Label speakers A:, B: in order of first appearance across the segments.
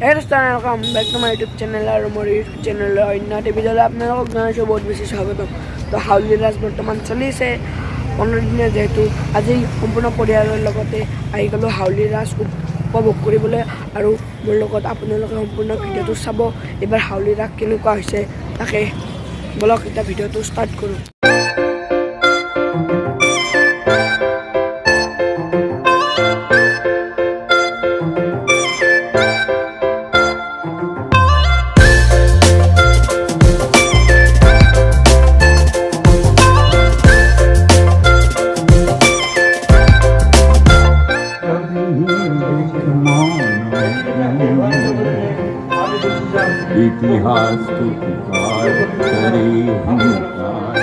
A: Welcome back to my YouTube channel और more YouTube channel अन्य video आपलोक जनाइছোঁ बहुत बेसि स्वागतम। तो हाउली राज बर्तमान चलि आछे 15 दिन जेहेतु आज सम्पूर्ण परियाলৰ आहि गलो हाउली राज उपभोग কৰিবলৈ আৰু মোৰ লগত আপোনালোকে সম্পূर्ण ভিডিঅ'টো চাব। এবাৰ হাউলি ৰাস কেনেকুৱা হৈছে তাকে বলক এটা ভিডিঅ'টো ষ্টাৰ্ট কৰোঁ।
B: इतिहास की पुकार करे हुंकार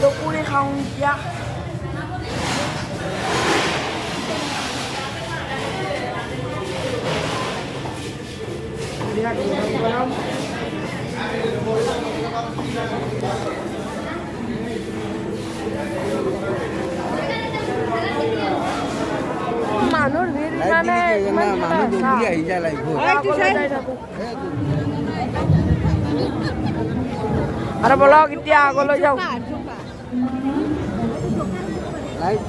A: तो पूरे खाऊं क्या মানুষ ভিড় মানে আরে বলো কেতিয়া আগলৈ যাও
B: Right?